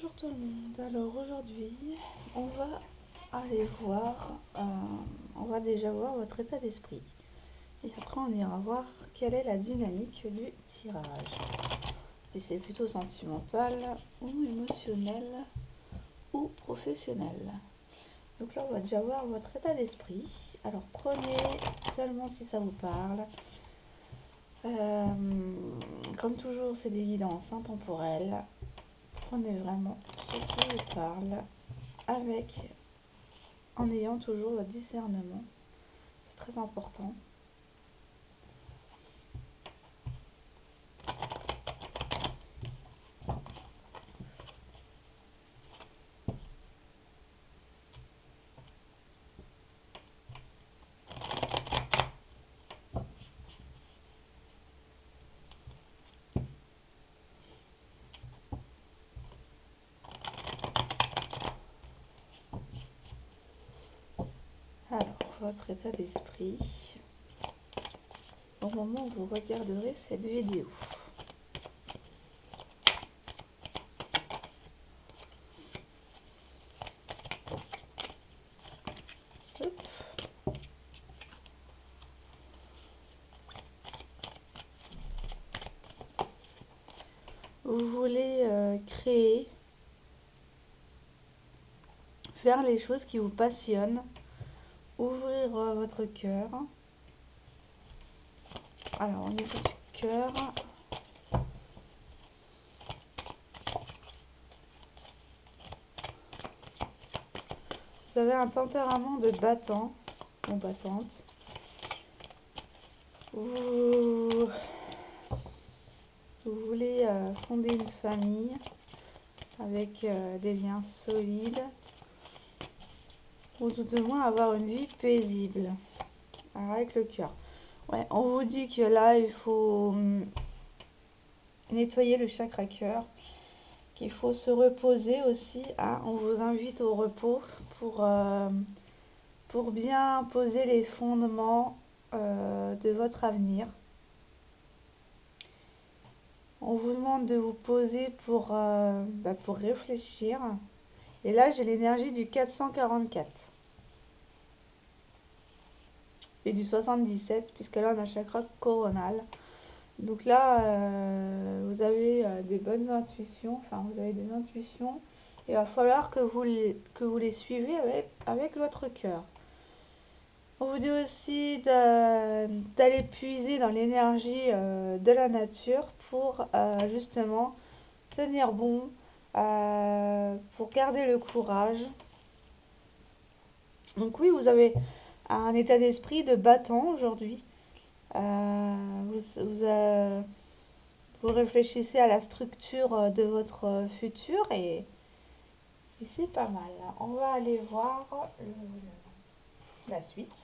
Bonjour tout le monde. Alors aujourd'hui, on va aller voir, on va déjà voir votre état d'esprit. Et après, on ira voir quelle est la dynamique du tirage. Si c'est plutôt sentimental ou émotionnel ou professionnel. Donc là, on va déjà voir votre état d'esprit. Alors prenez seulement si ça vous parle. Comme toujours, c'est des guidances intemporelles. Prenez vraiment ce qui vous parle en ayant toujours le discernement. C'est très important. Alors, votre état d'esprit au moment où vous regarderez cette vidéo. Hop. Vous voulez créer, faire les choses qui vous passionnent, ouvrir votre cœur. Alors, au niveau du cœur, vous avez un tempérament de battant ou battante. Vous voulez fonder une famille avec des liens solides, ou tout au moins avoir une vie paisible. Alors avec le cœur. Ouais, on vous dit que là, il faut nettoyer le chakra cœur, qu'il faut se reposer aussi. Hein. On vous invite au repos pour bien poser les fondements de votre avenir. On vous demande de vous poser pour réfléchir. Et là, j'ai l'énergie du 444. Et du 77, puisque là, on a un chakra coronal. Donc là, vous avez des bonnes intuitions. Enfin, vous avez des intuitions. Il va falloir que vous les suivez avec votre cœur. On vous dit aussi d'aller puiser dans l'énergie de la nature pour justement tenir bon, pour garder le courage. Donc oui, vous avez un état d'esprit de battant aujourd'hui. Vous réfléchissez à la structure de votre futur et c'est pas mal. On va aller voir la suite.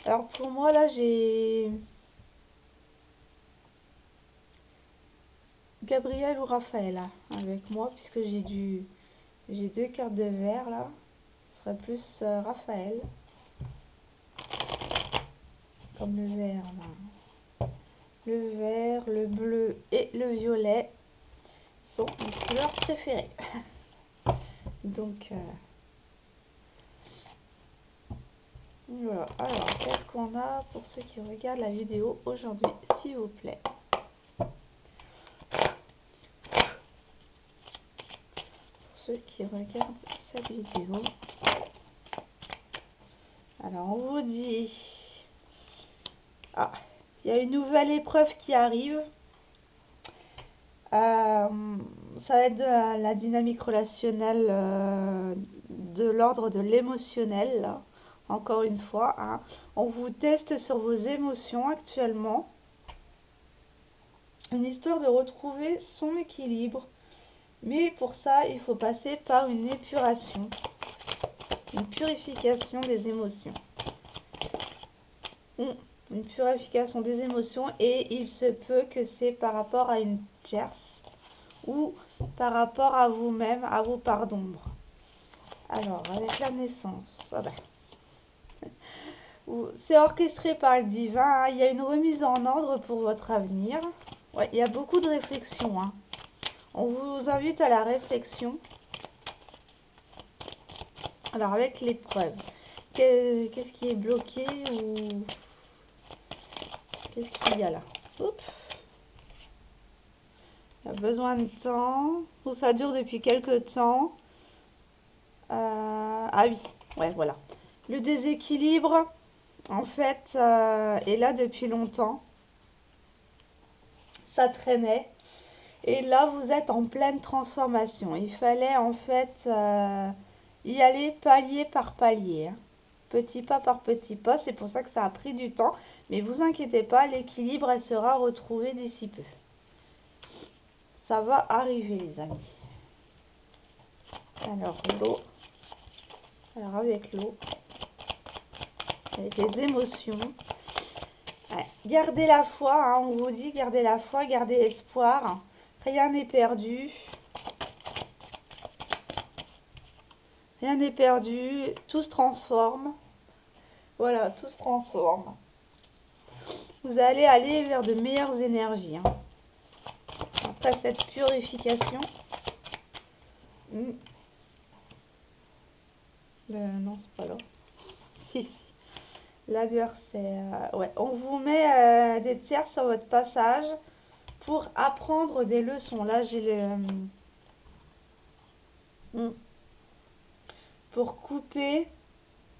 Alors pour moi là j'ai Gabriel ou Raphaël avec moi puisque j'ai deux cartes de verre là. Ce serait plus Raphaël. Comme le vert là. Le vert, le bleu et le violet sont mes couleurs préférées. Donc voilà. Alors qu'est-ce qu'on a pour ceux qui regardent la vidéo aujourd'hui, s'il vous plaît? Ceux qui regardent cette vidéo. Alors on vous dit, il y a une nouvelle épreuve qui arrive. Ça va être de la dynamique relationnelle de l'ordre de l'émotionnel. Encore une fois, hein. On vous teste sur vos émotions actuellement. Une histoire de retrouver son équilibre. Mais pour ça, il faut passer par une épuration, une purification des émotions. Une purification des émotions et il se peut que c'est par rapport à une tierce ou par rapport à vous-même, à vos parts d'ombre. Alors, avec la naissance, c'est orchestré par le divin, hein. Il y a une remise en ordre pour votre avenir. Ouais, il y a beaucoup de réflexion, hein. On vous invite à la réflexion. Alors avec l'épreuve, qu'est-ce qui est bloqué ou qu'est-ce qu'il y a là? Oups. Il y a besoin de temps, ou ça dure depuis quelques temps. Ah oui, ouais, voilà. Le déséquilibre, en fait, est là depuis longtemps. Ça traînait. Et là, vous êtes en pleine transformation. Il fallait en fait y aller palier par palier, hein. Petit pas par petit pas. C'est pour ça que ça a pris du temps. Mais vous inquiétez pas, l'équilibre, elle sera retrouvée d'ici peu. Ça va arriver, les amis. Alors, l'eau. Alors, avec l'eau, avec les émotions. Ouais. Gardez la foi, hein, on vous dit, gardez la foi, gardez espoir. Rien n'est perdu. Rien n'est perdu. Tout se transforme. Voilà, tout se transforme. Vous allez aller vers de meilleures énergies, hein. Après cette purification. Non, c'est pas là. Si, si. L'adversaire. Ouais, on vous met des tiers sur votre passage pour apprendre des leçons. Là, j'ai le... pour couper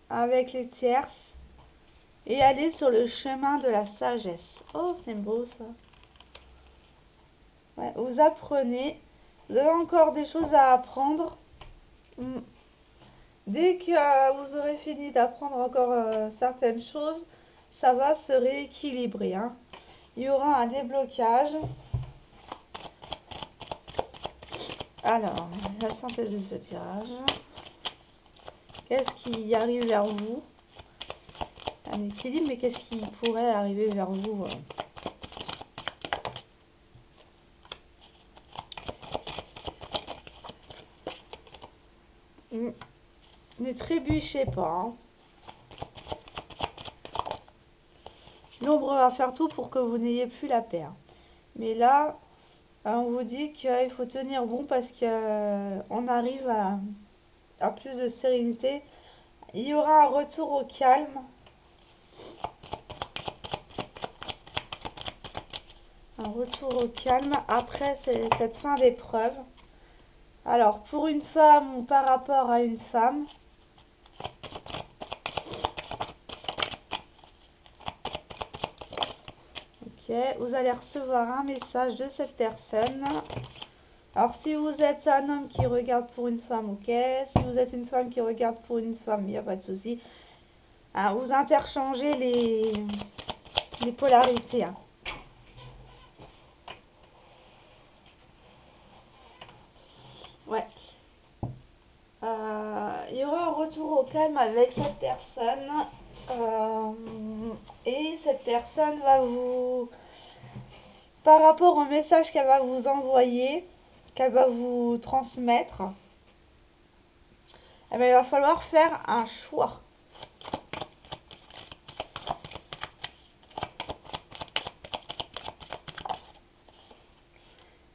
avec les tierces et aller sur le chemin de la sagesse. Oh, c'est beau ça. Ouais, vous apprenez. Vous avez encore des choses à apprendre. Dès que vous aurez fini d'apprendre encore certaines choses, ça va se rééquilibrer, hein. Il y aura un déblocage. Alors, la synthèse de ce tirage. Qu'est-ce qui arrive vers vous? Un équilibre, mais qu'est-ce qui pourrait arriver vers vous? Ne trébuchez pas, hein. L'ombre va faire tout pour que vous n'ayez plus la paix, hein. Mais là, on vous dit qu'il faut tenir bon parce qu'on arrive à plus de sérénité. Il y aura un retour au calme. Un retour au calme après cette fin d'épreuve. Alors, pour une femme ou par rapport à une femme, ok, vous allez recevoir un message de cette personne. Alors, si vous êtes un homme qui regarde pour une femme, ok. Si vous êtes une femme qui regarde pour une femme, il n'y a pas de souci. Hein, vous interchangez les polarités, hein. Ouais. Il y aura un retour au calme avec cette personne. Et cette personne va vous... Par rapport au message qu'elle va vous envoyer, qu'elle va vous transmettre, eh bien, il va falloir faire un choix.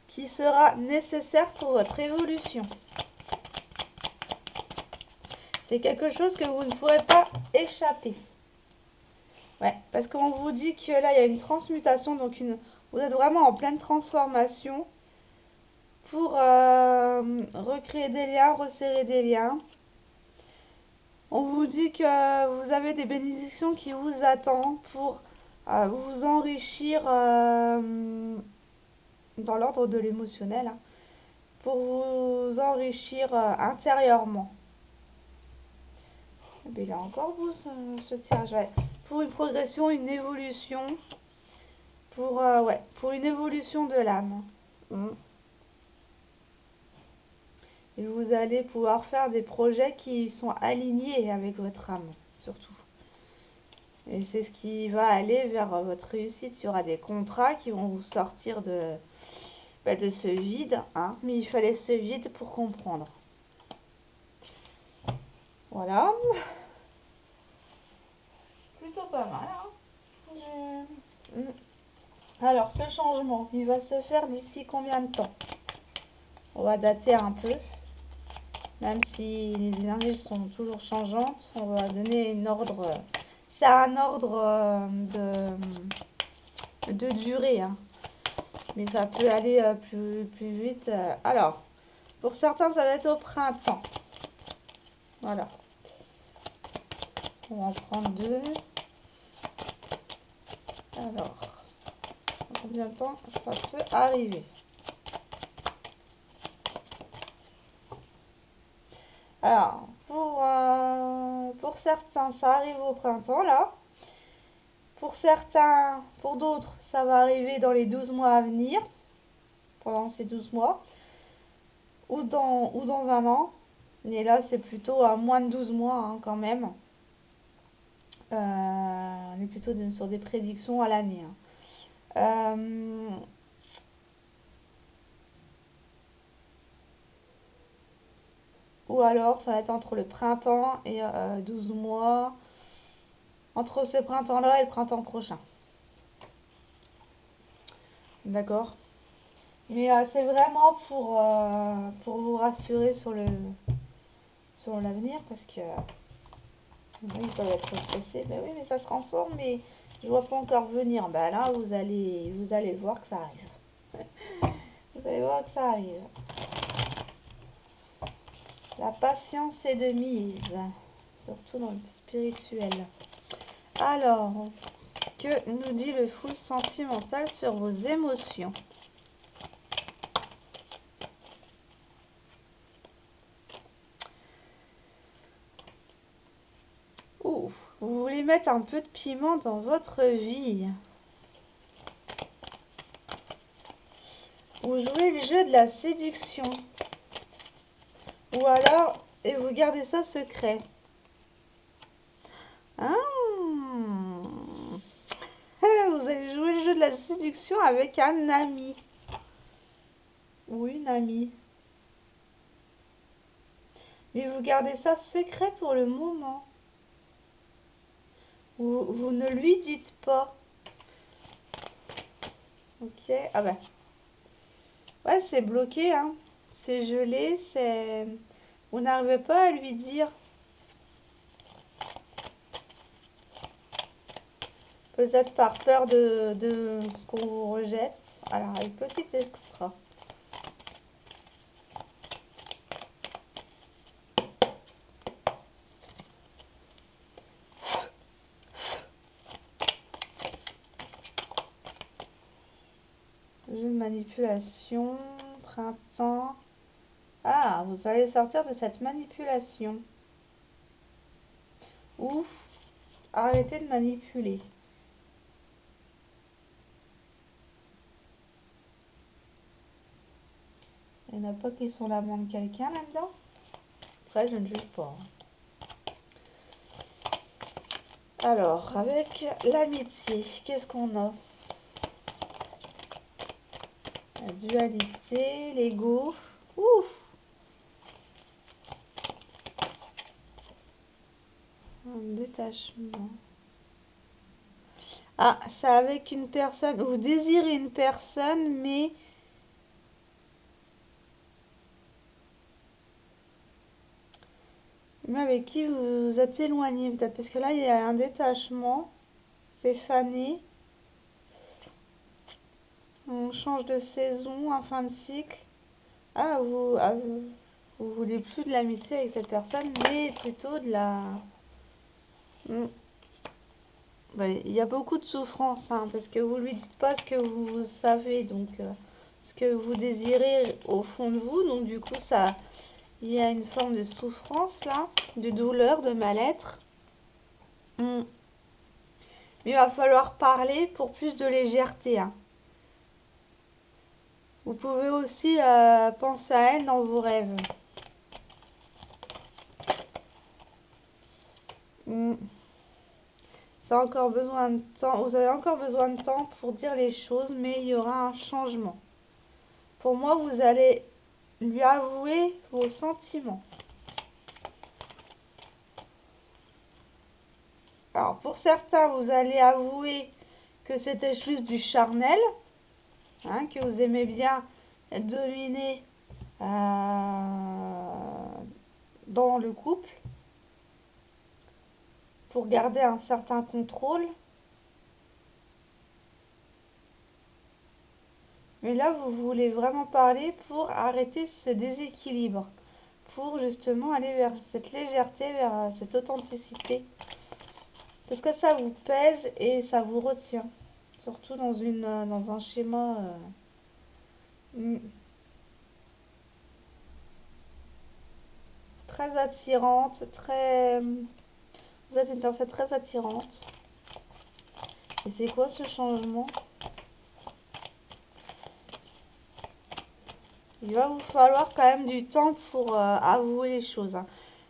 Qui sera nécessaire pour votre évolution. C'est quelque chose que vous ne pourrez pas échapper. Ouais, parce qu'on vous dit que là, il y a une transmutation, donc vous êtes vraiment en pleine transformation pour recréer des liens, resserrer des liens. On vous dit que vous avez des bénédictions qui vous attendent pour vous enrichir dans l'ordre de l'émotionnel, hein, pour vous enrichir intérieurement. Et bien, il a encore beau ce tirage. Ouais. Pour une progression, une évolution, pour une évolution de l'âme. Et vous allez pouvoir faire des projets qui sont alignés avec votre âme, surtout. Et c'est ce qui va aller vers votre réussite. Il y aura des contrats qui vont vous sortir de ce vide, hein. Mais il fallait ce vide pour comprendre. Voilà. Plutôt pas mal, hein. Alors, ce changement, il va se faire d'ici combien de temps? On va dater un peu. Même si les énergies sont toujours changeantes, on va donner une ordre. C'est un ordre de durée, hein. Mais ça peut aller plus vite. Alors, pour certains, ça va être au printemps. Voilà. On va en prendre 2. Alors, combien de temps ça peut arriver? Alors, pour certains, ça arrive au printemps, là. Pour certains, pour d'autres, ça va arriver dans les 12 mois à venir, pendant ces 12 mois, ou dans un an. Et là, c'est plutôt à moins de 12 mois, hein, quand même. On est plutôt sur des prédictions à l'année, hein. Ou alors, ça va être entre le printemps et 12 mois. Entre ce printemps-là et le printemps prochain. D'accord? Mais c'est vraiment pour vous rassurer sur l'avenir, parce que oui, ils peuvent être stressés. Ben oui, mais ça se transforme, mais je vois pas encore venir. Ben là, vous allez voir que ça arrive. Vous allez voir que ça arrive. La patience est de mise, surtout dans le spirituel. Alors, que nous dit le fou sentimental sur vos émotions? Ouh, vous voulez mettre un peu de piment dans votre vie. Vous jouez le jeu de la séduction. Ou alors, et vous gardez ça secret. Ah, vous allez jouer le jeu de la séduction avec un ami. Ou une amie. Mais vous gardez ça secret pour le moment. Vous ne lui dites pas. Ok. Ah ben. Ouais, c'est bloqué, hein. C'est gelé, c'est... Vous n'arrivez pas à lui dire. Peut-être par peur de qu'on vous rejette. Alors, un petit extra. Jeu de manipulation, printemps. Ah, vous allez sortir de cette manipulation. Ou arrêtez de manipuler. Il n'y en a pas qui sont l'amant de quelqu'un là-dedans. Après, je ne juge pas. Alors, avec l'amitié, qu'est-ce qu'on a? La dualité, l'ego. Ouf! Un détachement. Ah, c'est avec une personne. Vous désirez une personne, mais avec qui vous vous êtes éloigné, peut-être. Parce que là, il y a un détachement. C'est fané. On change de saison, en fin de cycle. Ah, vous voulez plus de l'amitié avec cette personne, mais plutôt de la... Ouais, il y a beaucoup de souffrance, hein, parce que vous lui dites pas ce que vous savez, donc ce que vous désirez au fond de vous. Donc du coup, ça, il y a une forme de souffrance là, de douleur, de mal-être. Mais il va falloir parler pour plus de légèreté, hein. Vous pouvez aussi penser à elle dans vos rêves. Ça a encore besoin de temps. Vous avez encore besoin de temps pour dire les choses, mais il y aura un changement. Pour moi, vous allez lui avouer vos sentiments. Alors, pour certains, vous allez avouer que c'était juste du charnel, hein, que vous aimez bien être dominé dans le couple pour garder un certain contrôle. Mais là, vous voulez vraiment parler pour arrêter ce déséquilibre, pour justement aller vers cette légèreté, vers cette authenticité. Parce que ça vous pèse et ça vous retient. Surtout dans un schéma très attirante, très... Vous êtes une personne très attirante. Et c'est quoi ce changement? Il va vous falloir quand même du temps pour avouer les choses, hein.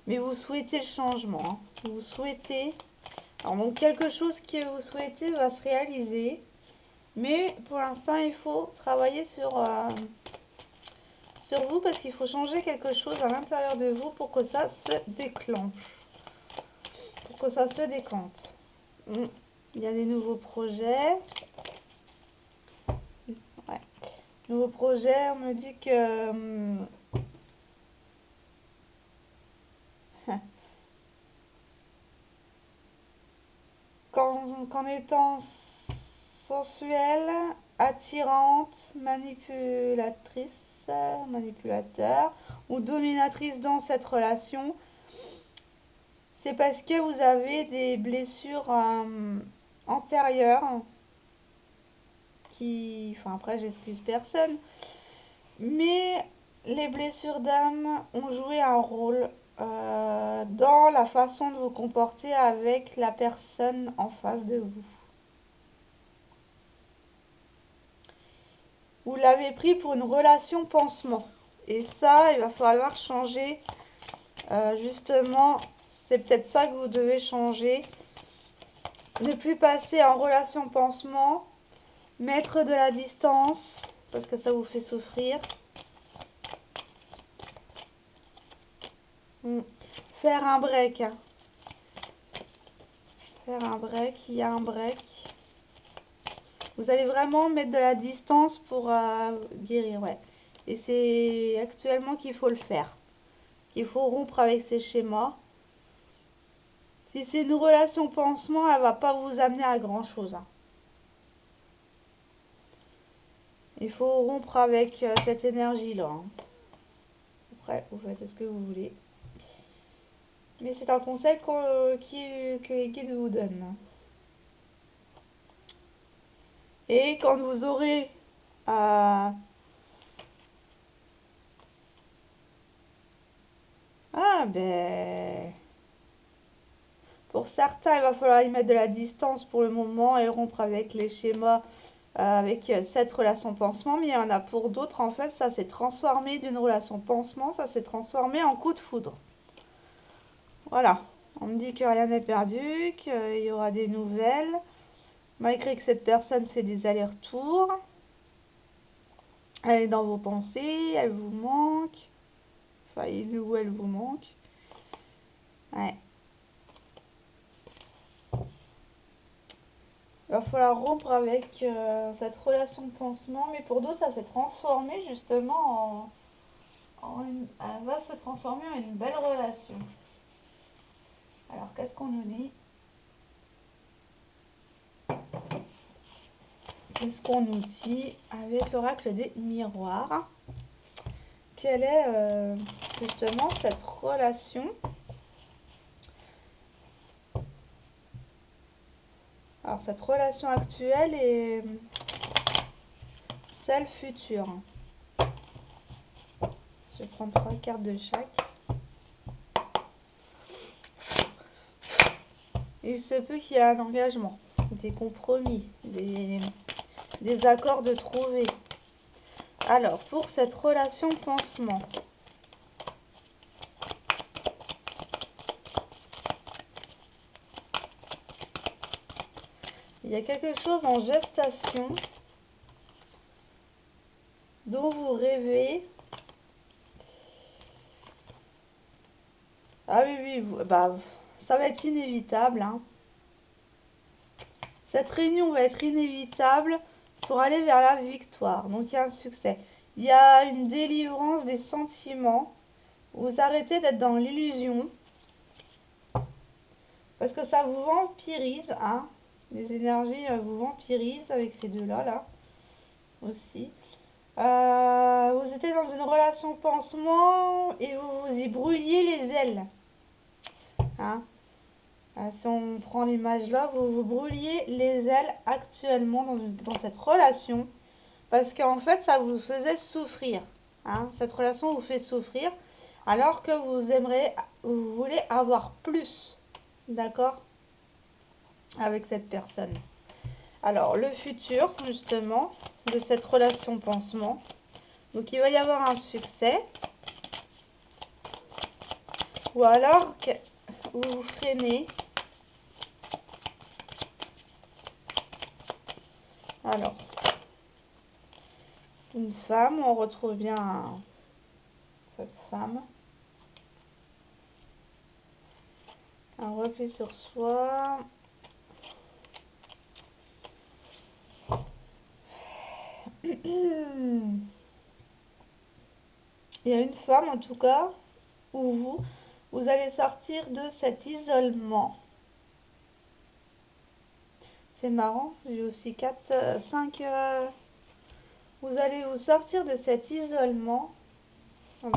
Mais vous souhaitez le changement, hein. Vous souhaitez... Alors donc quelque chose que vous souhaitez va se réaliser. Mais pour l'instant, il faut travailler sur vous parce qu'il faut changer quelque chose à l'intérieur de vous pour que ça se déclenche. Pour que ça se décante. Il y a des nouveaux projets. Ouais. Nouveaux projets, on me dit que... qu'en étant sensuelle, attirante, manipulatrice, manipulateur ou dominatrice dans cette relation, c'est parce que vous avez des blessures antérieures qui... Enfin après j'excuse personne, mais les blessures d'âme ont joué un rôle dans la façon de vous comporter avec la personne en face de vous. Vous l'avez pris pour une relation pansement. Et ça, il va falloir changer. Justement, c'est peut-être ça que vous devez changer. Ne plus passer en relation pansement. Mettre de la distance, parce que ça vous fait souffrir. Faire un break. Faire un break, il y a un break. Vous allez vraiment mettre de la distance pour guérir, ouais. Et c'est actuellement qu'il faut le faire. Qu'il faut rompre avec ces schémas. Si c'est une relation pansement, elle va pas vous amener à grand chose, hein. Il faut rompre avec cette énergie-là, hein. Après, vous faites ce que vous voulez. Mais c'est un conseil que les guides vous donnent. Et quand vous aurez ah ben pour certains il va falloir y mettre de la distance pour le moment et rompre avec les schémas avec cette relation pansement, mais il y en a pour d'autres en fait ça s'est transformé d'une relation pansement, ça s'est transformé en coup de foudre. Voilà, on me dit que rien n'est perdu, qu'il y aura des nouvelles, malgré que cette personne fait des allers-retours. Elle est dans vos pensées, elle vous manque. Enfin, il ou elle vous manque. Ouais. Il va falloir rompre avec cette relation de pansement, mais pour d'autres, ça s'est transformé justement elle va se transformer en une belle relation. Alors, qu'est-ce qu'on nous dit? Qu'est-ce qu'on nous dit avec l'oracle des miroirs? Quelle est justement cette relation? Alors, cette relation actuelle et celle future. Je vais prendre 3 cartes de chaque. Il se peut qu'il y ait un engagement, des compromis, des accords de trouver. Alors, pour cette relation pansement, il y a quelque chose en gestation dont vous rêvez. Ah oui, bah, ça va être inévitable, hein. Cette réunion va être inévitable pour aller vers la victoire. Donc il y a un succès. Il y a une délivrance des sentiments. Vous arrêtez d'être dans l'illusion. Parce que ça vous vampirise, hein. Les énergies vous vampirisent avec ces deux-là, là, aussi. Vous étiez dans une relation pansement et vous vous y brûliez les ailes. Hein. Si on prend l'image là, vous vous brûliez les ailes actuellement dans cette relation. Parce qu'en fait, ça vous faisait souffrir. Hein. Cette relation vous fait souffrir. Alors que vous voulez avoir plus. D'accord? Avec cette personne. Alors, le futur, justement, de cette relation pansement. Donc, il va y avoir un succès. Ou alors, vous vous freinez. Alors, une femme, on retrouve bien cette femme. Un repli sur soi. Il y a une femme, en tout cas, où vous allez sortir de cet isolement. C'est marrant, j'ai aussi 4, 5... vous allez vous sortir de cet isolement. Oh,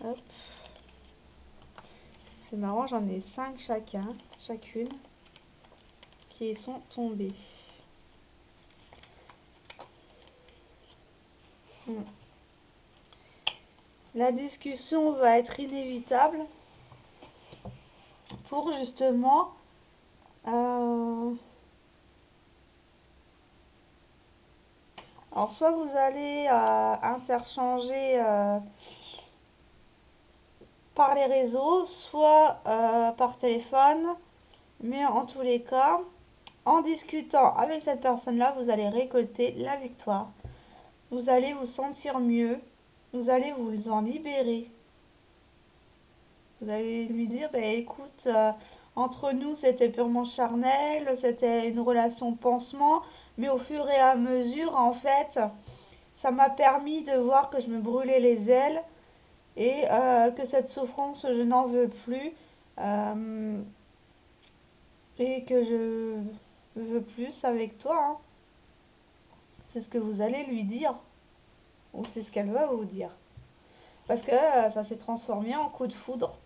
hop. C'est marrant, j'en ai 5 chacune, qui sont tombées. La discussion va être inévitable pour justement alors soit vous allez interchanger par les réseaux, soit par téléphone, mais en tous les cas, en discutant avec cette personne-là, vous allez récolter la victoire. Vous allez vous sentir mieux, vous allez vous en libérer. Vous allez lui dire, bah, écoute, entre nous c'était purement charnel, c'était une relation pansement, mais au fur et à mesure, en fait, ça m'a permis de voir que je me brûlais les ailes et que cette souffrance, je n'en veux plus et que je veux plus avec toi. Hein. C'est ce que vous allez lui dire ou c'est ce qu'elle va vous dire. Parce que ça s'est transformé en coup de foudre.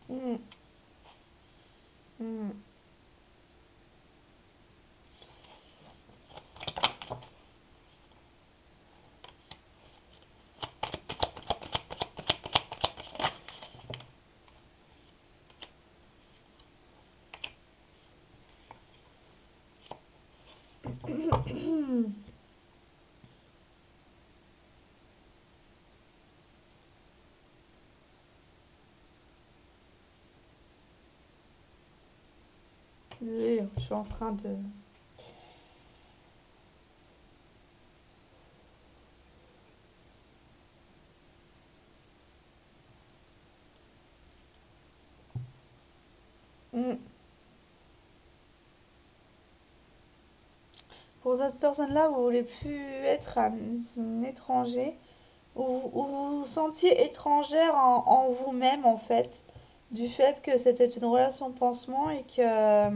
Mmh. Mmh. Désolée, je suis en train de... Mmh. Pour cette personne-là, vous voulez plus être un étranger, ou vous vous sentiez étrangère en vous-même, en fait, du fait que c'était une relation pansement et que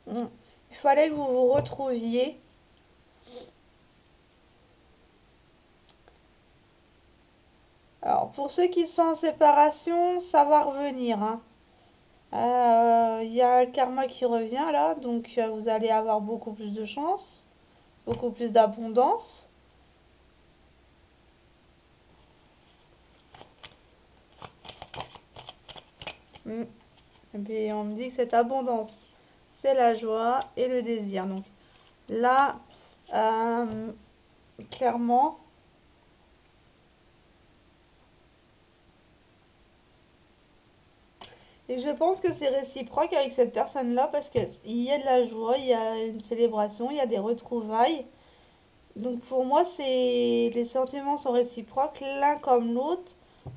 il fallait que vous vous retrouviez. Alors, pour ceux qui sont en séparation, ça va revenir, hein. Il y a le karma qui revient là, donc vous allez avoir beaucoup plus de chance, beaucoup plus d'abondance. Mm. Et puis on me dit que cette abondance, c'est la joie et le désir. Donc là, clairement, et je pense que c'est réciproque avec cette personne-là parce qu'il y a de la joie, il y a une célébration, il y a des retrouvailles. Donc pour moi, les sentiments sont réciproques, l'un comme l'autre.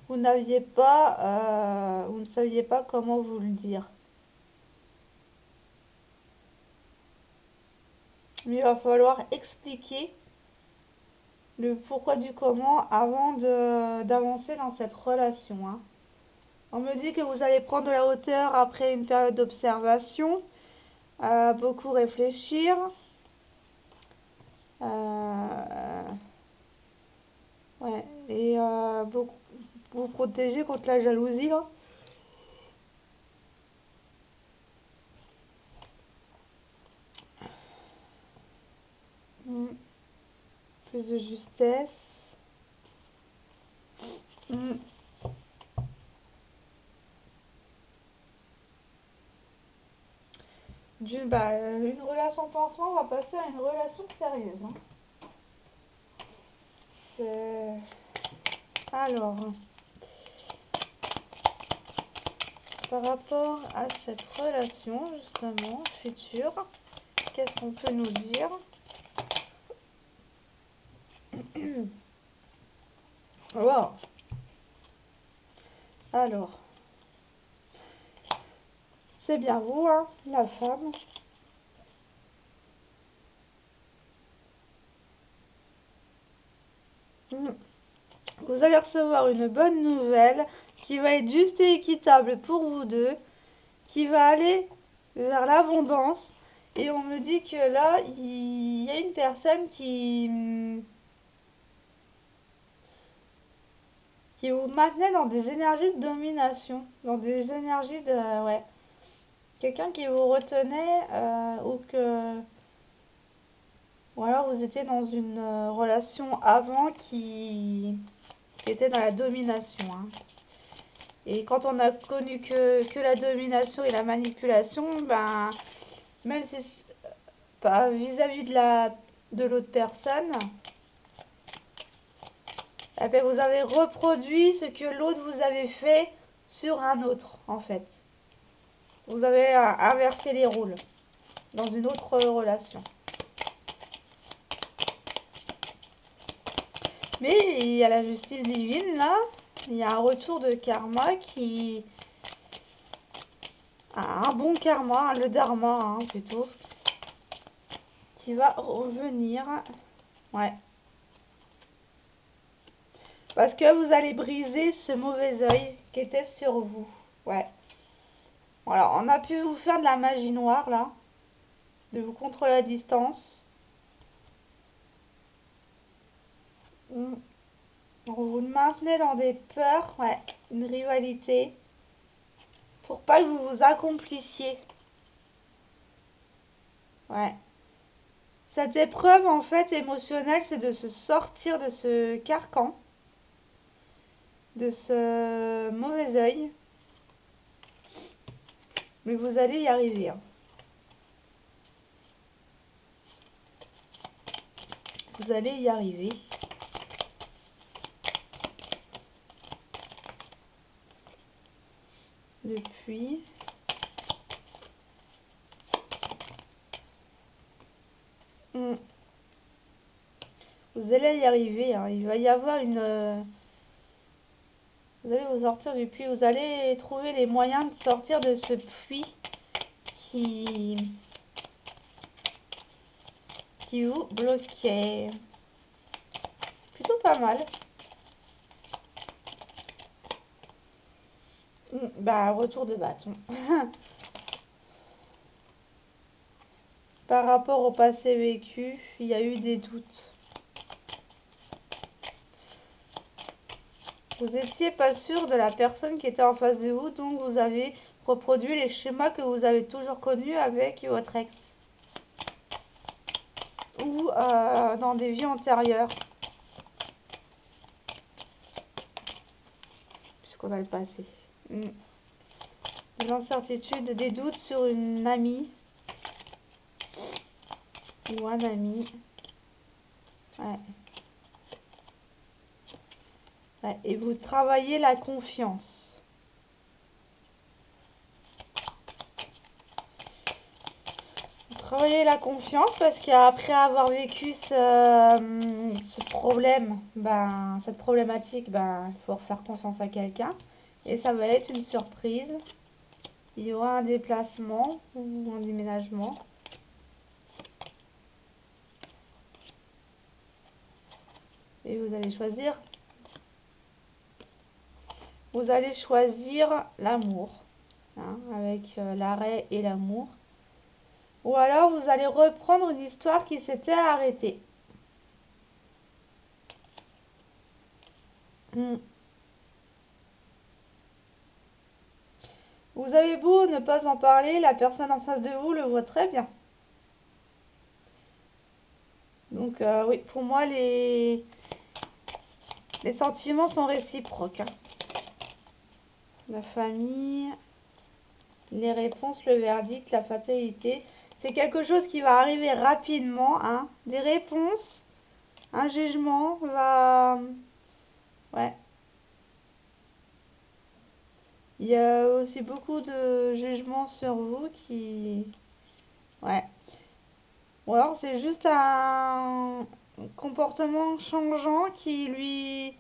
Vous ne saviez pas comment vous le dire. Mais il va falloir expliquer le pourquoi du comment avant d'avancer dans cette relation, hein. On me dit que vous allez prendre de la hauteur après une période d'observation, beaucoup réfléchir, euh, ouais, et beaucoup vous protéger contre la jalousie, là. Mm. Plus de justesse. Mm. Une relation pansement, on va passer à une relation sérieuse, hein. C'est... Alors, par rapport à cette relation, justement, future, qu'est-ce qu'on peut nous dire? Wow. Alors, c'est bien vous, hein, la femme. Mm. Vous allez recevoir une bonne nouvelle qui va être juste et équitable pour vous deux, qui va aller vers l'abondance. Et on me dit que là, il y a une personne qui vous maintenait dans des énergies de domination, dans des énergies de... Ouais. Quelqu'un qui vous retenait ou que... Ou alors vous étiez dans une relation avant qui était dans la domination, hein. Et quand on a connu que la domination et la manipulation, ben, même si c'est pas vis-à-vis de l'autre personne, eh ben, vous avez reproduit ce que l'autre vous avait fait sur un autre, en fait. Vous avez inversé les rôles dans une autre relation. Mais il y a la justice divine, là. Il y a un retour de karma qui... Un bon karma, le dharma, hein, plutôt. Qui va revenir. Ouais. Parce que vous allez briser ce mauvais œil qui était sur vous. Ouais. Voilà, on a pu vous faire de la magie noire, là. De vous contrôler à distance. On vous maintenait dans des peurs, ouais. Une rivalité. Pour pas que vous vous accomplissiez. Ouais. Cette épreuve, en fait, émotionnelle, c'est de se sortir de ce carcan. De ce mauvais œil. Mais vous allez y arriver, hein. Vous allez y arriver. Depuis... Vous allez y arriver, hein. Il va y avoir une... Vous allez vous sortir du puits. Vous allez trouver les moyens de sortir de ce puits qui, qui vous bloquait. C'est plutôt pas mal. Bah, retour de bâton. Par rapport au passé vécu, il y a eu des doutes. Vous n'étiez pas sûr de la personne qui était en face de vous, donc vous avez reproduit les schémas que vous avez toujours connus avec votre ex. Ou dans des vies antérieures. Puisqu'on a le passé. Des incertitudes, des doutes sur une amie. Ou un ami. Ouais. Ouais. Et vous travaillez la confiance. Vous travaillez la confiance parce qu'après avoir vécu ce problème, ben, cette problématique, ben, il faut refaire confiance à quelqu'un. Et ça va être une surprise. Il y aura un déplacement ou un déménagement. Et vous allez choisir. Vous allez choisir l'amour, hein, avec l'arrêt et l'amour. Ou alors vous allez reprendre une histoire qui s'était arrêtée. Hmm. Vous avez beau ne pas en parler, la personne en face de vous le voit très bien. Donc oui, pour moi, les sentiments sont réciproques, hein. La famille, les réponses, le verdict, la fatalité. C'est quelque chose qui va arriver rapidement, hein. Des réponses, un jugement va... Ouais. Il y a aussi beaucoup de jugements sur vous qui... Ouais. Ou alors c'est juste un comportement changeant qui lui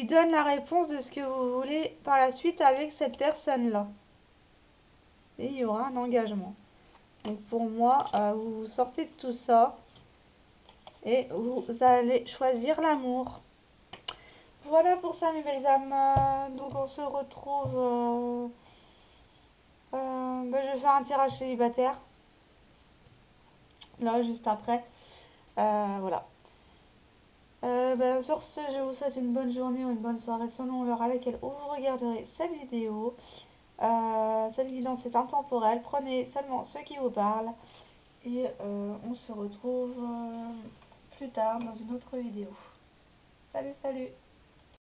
donne la réponse de ce que vous voulez par la suite avec cette personne-là. Et il y aura un engagement. Donc pour moi, vous sortez de tout ça et vous allez choisir l'amour. Voilà pour ça mes belles âmes. Donc on se retrouve... je vais faire un tirage célibataire. Là, juste après. Voilà. Sur ce, je vous souhaite une bonne journée ou une bonne soirée selon l'heure à laquelle vous regarderez cette vidéo. Cette guidance est intemporelle. Prenez seulement ce qui vous parle. Et on se retrouve plus tard dans une autre vidéo. Salut, salut!